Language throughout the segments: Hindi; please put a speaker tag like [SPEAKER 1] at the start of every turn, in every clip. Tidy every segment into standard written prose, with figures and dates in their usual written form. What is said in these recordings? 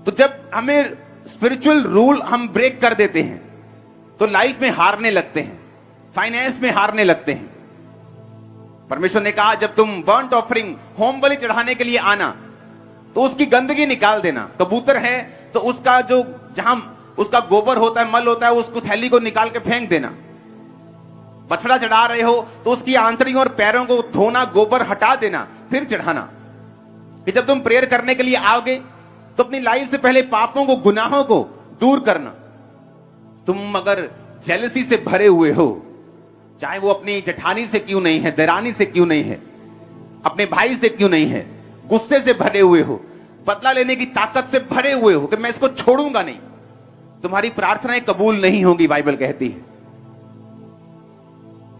[SPEAKER 1] तो जब हमें स्पिरिचुअल रूल हम ब्रेक कर देते हैं तो लाइफ में हारने लगते हैं, फाइनेंस में हारने लगते हैं। परमेश्वर ने कहा जब तुम बर्न्ट ऑफरिंग होम बलि चढ़ाने के लिए आना तो उसकी गंदगी निकाल देना। कबूतर है तो उसका जो जहां उसका गोबर होता है, मल होता है, उसको थैली को निकाल के फेंक देना। बछड़ा चढ़ा रहे हो तो उसकी आंतड़ियों और पैरों को धोना, गोबर हटा देना, फिर चढ़ाना। कि जब तुम प्रेयर करने के लिए आओगे तो अपनी लाइफ से पहले पापों को, गुनाहों को दूर करना। तुम अगर जेलसी से भरे हुए हो, चाहे वो अपनी जेठानी से क्यों नहीं है, देरानी से क्यों नहीं है, अपने भाई से क्यों नहीं है, गुस्से से भरे हुए हो, बदला लेने की ताकत से भरे हुए हो कि मैं इसको छोड़ूंगा नहीं, तुम्हारी प्रार्थनाएं कबूल नहीं होंगी, बाइबल कहती है।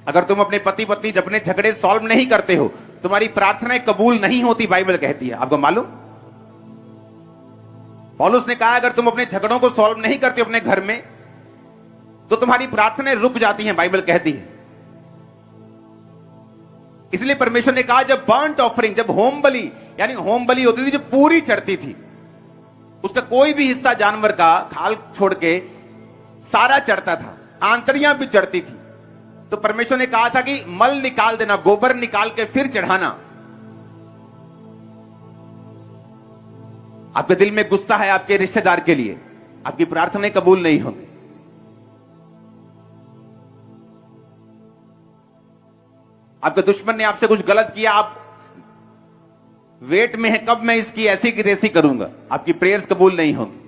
[SPEAKER 1] अगर तुम अपने पति पत्नी अपने झगड़े सॉल्व नहीं करते हो, तुम्हारी प्रार्थनाएं कबूल नहीं होती, बाइबल कहती है। आपको मालूम, पौलुस ने कहा अगर तुम अपने झगड़ों को सॉल्व नहीं करते अपने घर में तो तुम्हारी प्रार्थनाएं रुक जाती हैं, बाइबल कहती है। इसलिए परमेश्वर ने कहा जब बर्न्ट ऑफरिंग, जब होम बलि, यानी होम बलि होती थी जो पूरी चढ़ती थी, उसका कोई भी हिस्सा जानवर का खाल छोड़ के सारा चढ़ता था, आंतड़ियां भी चढ़ती थी, तो परमेश्वर ने कहा था कि मल निकाल देना, गोबर निकाल के फिर चढ़ाना। आपके दिल में गुस्सा है आपके रिश्तेदार के लिए, आपकी प्रार्थनाएं कबूल नहीं होंगी। आपके दुश्मन ने आपसे कुछ गलत किया, आप वेट में है कब मैं इसकी ऐसी की तैसी करूंगा, आपकी प्रेयर्स कबूल नहीं होंगी।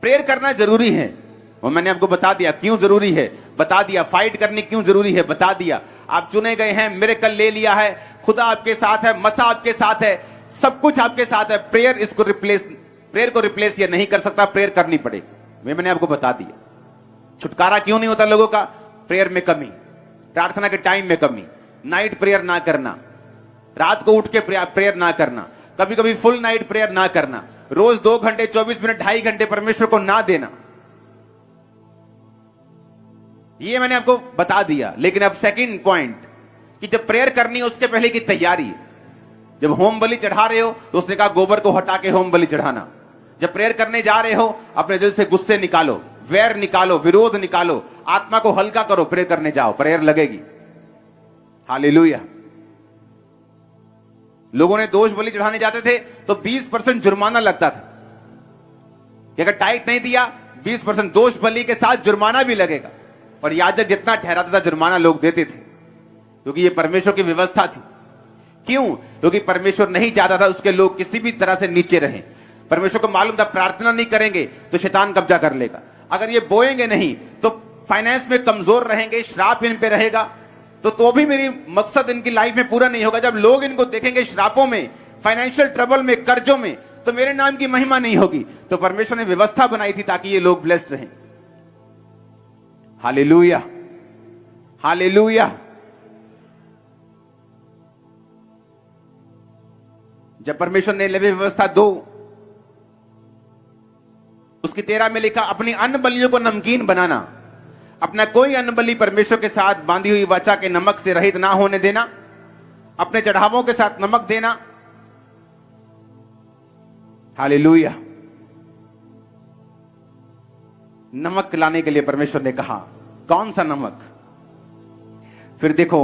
[SPEAKER 1] प्रेयर करना जरूरी है और मैंने आपको बता दिया क्यों जरूरी है, बता दिया फाइट करनी क्यों जरूरी है, बता दिया। आप चुने गए हैं, मिरेकल ले लिया है, खुदा आपके साथ है, मसा आपके साथ है, सब कुछ आपके साथ है। प्रेयर इसको रिप्लेस, प्रेयर को रिप्लेस ये नहीं कर सकता, प्रेयर करनी पड़ेगी। मैंने आपको बता दिया छुटकारा क्यों नहीं होता लोगों का, प्रेयर में कमी, प्रार्थना के टाइम में कमी, नाइट प्रेयर ना करना, रात को उठ के प्रेयर ना करना, कभी कभी फुल नाइट प्रेयर ना करना, रोज 2 घंटे 24 मिनट 2.5 घंटे परमेश्वर को ना देना, ये मैंने आपको बता दिया। लेकिन अब सेकंड पॉइंट कि जब प्रेयर करनी है उसके पहले की तैयारी। जब होम बलि चढ़ा रहे हो तो उसने कहा गोबर को हटा के होम बलि चढ़ाना। जब प्रेयर करने जा रहे हो अपने दिल से गुस्से निकालो, वैर निकालो, विरोध निकालो, आत्मा को हल्का करो, प्रेयर करने जाओ, प्रेयर लगेगी। हालेलुया। लोगों ने दोष बलि चढ़ाने जाते थे तो 20% जुर्माना लगता था कि अगर टाइट नहीं दिया 20% दोष बलि के साथ जुर्माना भी लगेगा, और याजक जितना ठहराता था जुर्माना लोग देते थे, क्योंकि यह परमेश्वर की व्यवस्था थी। क्यों? क्योंकि परमेश्वर नहीं चाहता था उसके लोग किसी भी तरह से नीचे रहें। परमेश्वर को मालूम था प्रार्थना नहीं करेंगे तो शैतान कब्जा कर लेगा, अगर ये बोएंगे नहीं तो फाइनेंस में कमजोर रहेंगे, श्राप इन पे रहेगा, तो भी मेरी मकसद इनकी लाइफ में पूरा नहीं होगा। जब लोग इनको देखेंगे श्रापों में, फाइनेंशियल ट्रबल में, कर्जों में, तो मेरे नाम की महिमा नहीं होगी। तो परमेश्वर ने व्यवस्था बनाई थी ताकि ये लोग ब्लेस्ड रहें। Hallelujah, hallelujah. जब परमेश्वर ने लेवी व्यवस्था दो, उसकी 13 में लिखा अपनी अन्न बलियों को नमकीन बनाना, अपना कोई अन्न बलि परमेश्वर के साथ बांधी हुई वाचा के नमक से रहित ना होने देना, अपने चढ़ावों के साथ नमक देना। हालेलुया। नमक खिलाने के लिए परमेश्वर ने कहा, कौन सा नमक? फिर देखो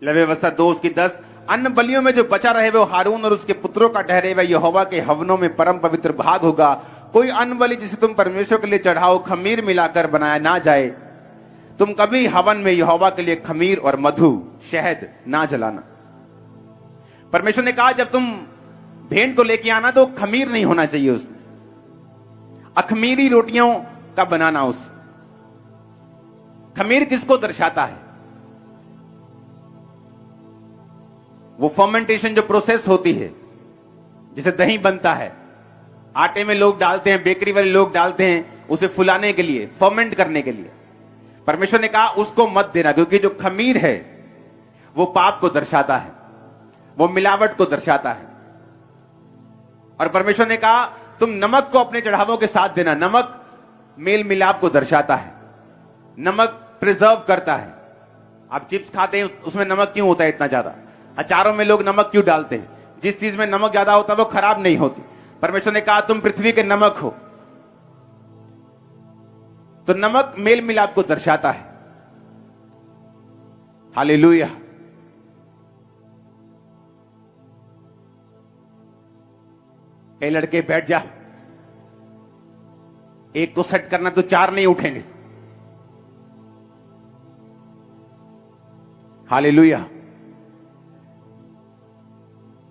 [SPEAKER 1] लेवी व्यवस्था 2 उसकी 10, अन्न बलियों में जो बचा रहे वो हारून और उसके पुत्रों का ठहरे वह यहोवा के हवनों में परम पवित्र भाग होगा। कोई अन्न बलि जिसे तुम परमेश्वर के लिए चढ़ाओ खमीर मिलाकर बनाया ना जाए। तुम कभी हवन में यहोवा के लिए खमीर और मधु, शहद ना जलाना। परमेश्वर ने कहा जब तुम भेंट को लेके आना तो खमीर नहीं होना चाहिए उसमें, अखमीरी रोटियों का बनाना। उस खमीर किसको दर्शाता है? वो फर्मेंटेशन जो प्रोसेस होती है, जिसे दही बनता है, आटे में लोग डालते हैं, बेकरी वाले लोग डालते हैं उसे फुलाने के लिए, फर्मेंट करने के लिए। परमेश्वर ने कहा उसको मत देना, क्योंकि जो खमीर है वो पाप को दर्शाता है, वो मिलावट को दर्शाता है। और परमेश्वर ने कहा तुम नमक को अपने चढ़ावों के साथ देना। नमक मेल मिलाप को दर्शाता है, नमक प्रिजर्व करता है। आप चिप्स खाते हैं उसमें नमक क्यों होता है इतना ज्यादा? अचारों में लोग नमक क्यों डालते हैं? जिस चीज में नमक ज्यादा होता है वो खराब नहीं होती। परमेश्वर ने कहा तुम पृथ्वी के नमक हो। तो नमक मेल मिलाप को दर्शाता है। हालेलुया। कई लड़के बैठ जा, एक को सेट करना तो चार नहीं उठेंगे। हालेलुया।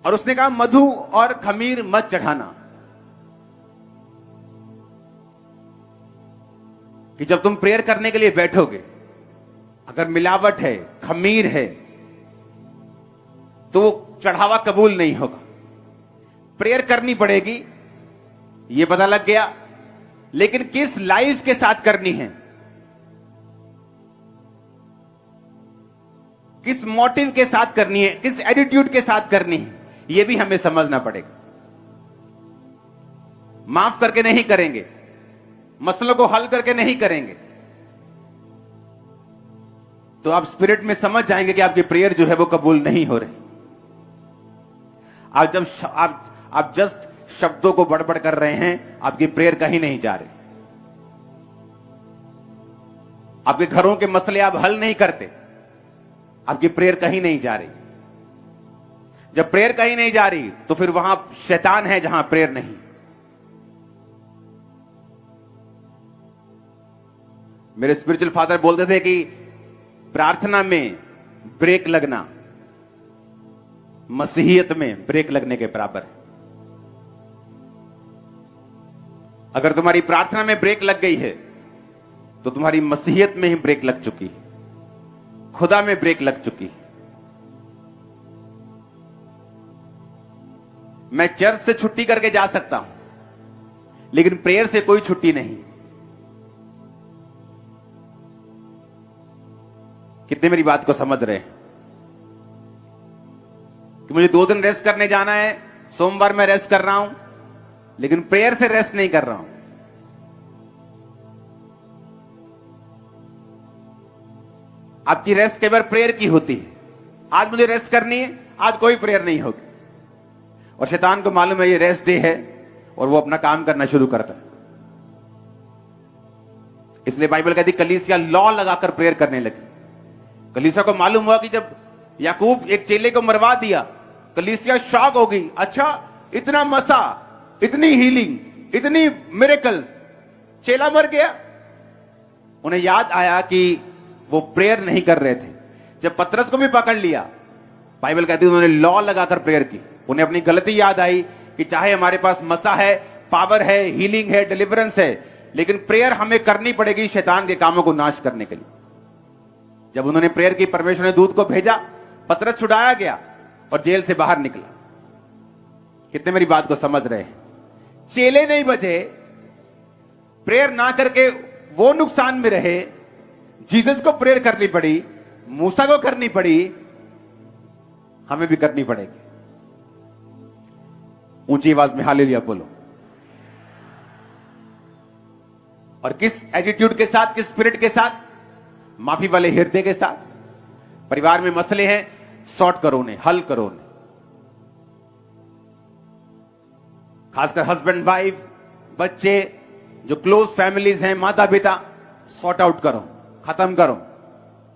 [SPEAKER 1] और उसने कहा मधु और खमीर मत चढ़ाना, कि जब तुम प्रेयर करने के लिए बैठोगे, अगर मिलावट है, खमीर है, तो वो चढ़ावा कबूल नहीं होगा। प्रेयर करनी पड़ेगी, ये पता लग गया, लेकिन किस लाइफ के साथ करनी है, किस मोटिव के साथ करनी है, किस एटीट्यूड के साथ करनी है, यह भी हमें समझना पड़ेगा। माफ करके नहीं करेंगे, मसलों को हल करके नहीं करेंगे, तो आप स्पिरिट में समझ जाएंगे कि आपकी प्रेयर जो है वो कबूल नहीं हो रही। आप जस्ट शब्दों को बड़बड़ कर रहे हैं, आपकी प्रेयर कहीं नहीं जा रही। आपके घरों के मसले आप हल नहीं करते, आपकी प्रेयर कहीं नहीं जा रही। जब प्रेयर कहीं नहीं जा रही तो फिर वहां शैतान है, जहां प्रेयर नहीं। मेरे स्पिरिचुअल फादर बोलते थे कि प्रार्थना में ब्रेक लगना मसीहियत में ब्रेक लगने के बराबर है। अगर तुम्हारी प्रार्थना में ब्रेक लग गई है तो तुम्हारी मसीहियत में ही ब्रेक लग चुकी है, खुदा में ब्रेक लग चुकी है। मैं चर्च से छुट्टी करके जा सकता हूं, लेकिन प्रेयर से कोई छुट्टी नहीं। कितने मेरी बात को समझ रहे हैं कि मुझे 2 दिन रेस्ट करने जाना है, सोमवार मैं रेस्ट कर रहा हूं, लेकिन प्रेयर से रेस्ट नहीं कर रहा हूं। आपकी रेस्ट केवल प्रेयर की होती है। आज मुझे रेस्ट करनी है, आज कोई प्रेयर नहीं होगी, और शैतान को मालूम है ये रेस्ट डे है, और वो अपना काम करना शुरू करता है। इसलिए बाइबल कहती कलीसिया लॉ लगाकर प्रेयर करने लगी। कलीसिया को मालूम हुआ कि जब याकूब एक चेले को मरवा दिया, कलीसिया शॉक हो गई। अच्छा, इतना मसा, इतनी हीलिंग, इतनी मिरेकल, चेला मर गया। उन्हें याद आया कि वो प्रेयर नहीं कर रहे थे। जब पतरस को भी पकड़ लिया, बाइबल कहती है उन्होंने लॉ लगाकर प्रेयर की। उन्हें अपनी गलती याद आई कि चाहे हमारे पास मसा है, पावर है, हीलिंग है, डिलीवरेंस है, लेकिन प्रेयर हमें करनी पड़ेगी शैतान के कामों को नाश करने के लिए। जब उन्होंने प्रेयर की, परमेश्वर ने दूत को भेजा, पतरस छुड़ाया गया और जेल से बाहर निकला। कितने मेरी बात को समझ रहे हैं? चेले नहीं बचे, प्रेयर ना करके वो नुकसान में रहे। जीसस को प्रेयर करनी पड़ी, मूसा को करनी पड़ी, हमें भी करनी पड़ेगी। ऊंची आवाज में हालेलुया बोलो। और किस एटीट्यूड के साथ, किस स्पिरिट के साथ? माफी वाले हृदय के साथ। परिवार में मसले हैं, सॉर्ट करो उन्हें, हल करो उन्हें। खासकर हस्बैंड वाइफ, बच्चे, जो क्लोज फैमिलीज हैं, माता पिता, सॉर्ट आउट करो, खत्म करो,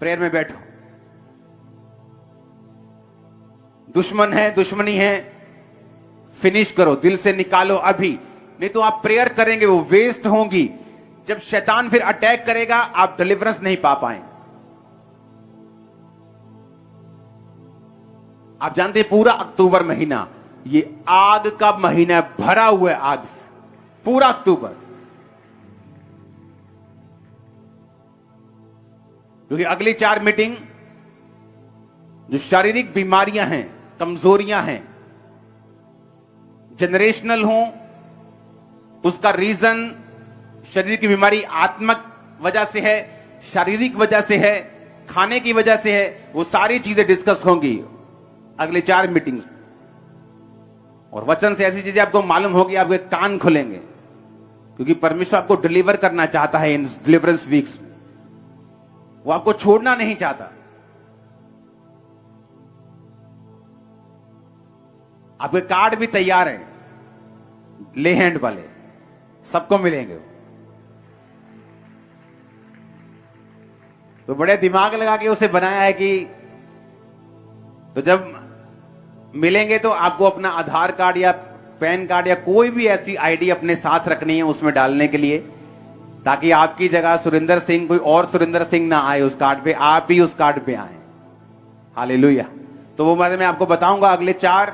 [SPEAKER 1] प्रेयर में बैठो। दुश्मन है, दुश्मनी है, फिनिश करो, दिल से निकालो अभी, नहीं तो आप प्रेयर करेंगे वो वेस्ट होंगी। जब शैतान फिर अटैक करेगा, आप डिलीवरेंस नहीं पा पाएंगे। आप जानते हैं पूरा अक्टूबर महीना ये आग का महीना, भरा हुआ है आग से, पूरा अक्टूबर। क्योंकि अगली 4 मीटिंग जो शारीरिक बीमारियां हैं, कमजोरियां हैं, जनरेशनल हो, उसका रीजन शरीर की बीमारी आत्मक वजह से है, शारीरिक वजह से है, खाने की वजह से है, वो सारी चीजें डिस्कस होंगी अगले 4 मीटिंग्स। और वचन से ऐसी चीजें आपको मालूम होगी, आपके कान खुलेंगे, क्योंकि परमेश्वर आपको डिलीवर करना चाहता है इन डिलीवरेंस वीक्स। वो आपको छोड़ना नहीं चाहता। आपके कार्ड भी तैयार हैं, ले हैंड वाले, सबको मिलेंगे। तो बड़े दिमाग लगा के उसे बनाया है कि तो जब मिलेंगे तो आपको अपना आधार कार्ड या पैन कार्ड या कोई भी ऐसी आईडी अपने साथ रखनी है उसमें डालने के लिए, ताकि आपकी जगह सुरेंद्र सिंह, कोई और सुरेंद्र सिंह ना आए उस कार्ड पे, आप ही उस कार्ड पे आए। हालेलुया। तो वो बारे में आपको बताऊंगा अगले 4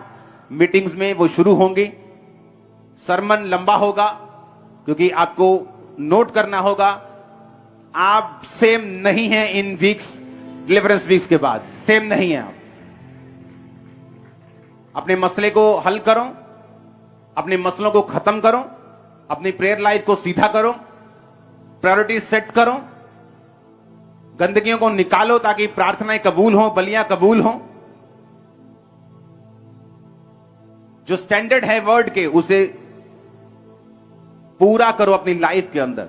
[SPEAKER 1] मीटिंग्स में, वो शुरू होंगी। सरमन लंबा होगा क्योंकि आपको नोट करना होगा, आप सेम नहीं हैं इन वीक्स, डिलीवरेंस वीक्स के बाद सेम नहीं है। आप अपने मसले को हल करो, अपने मसलों को खत्म करो, अपनी प्रेयर लाइफ को सीधा करो, प्रायोरिटी सेट करो, गंदगियों को निकालो ताकि प्रार्थनाएं कबूल हो, बलियां कबूल हो। जो स्टैंडर्ड है वर्ड के उसे पूरा करो अपनी लाइफ के अंदर।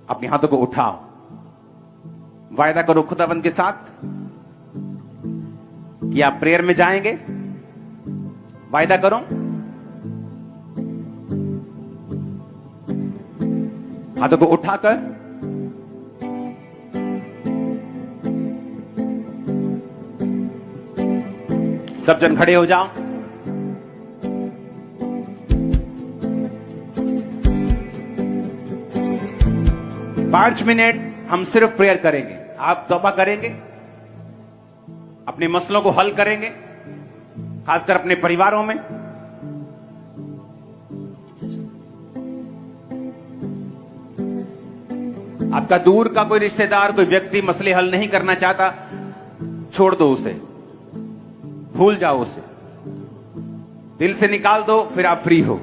[SPEAKER 1] अपने हाथों को उठाओ, वायदा करो खुदावंद के साथ कि आप प्रेयर में जाएंगे। वायदा करो, हाथों को उठाकर सब जन खड़े हो जाओ। पांच मिनट हम सिर्फ प्रेयर करेंगे। आप तौबा करेंगे, अपने मसलों को हल करेंगे, खासकर अपने परिवारों में। आपका दूर का कोई रिश्तेदार, कोई व्यक्ति मसले हल नहीं करना चाहता, छोड़ दो उसे, भूल जाओ उसे, दिल से निकाल दो, फिर आप फ्री हो।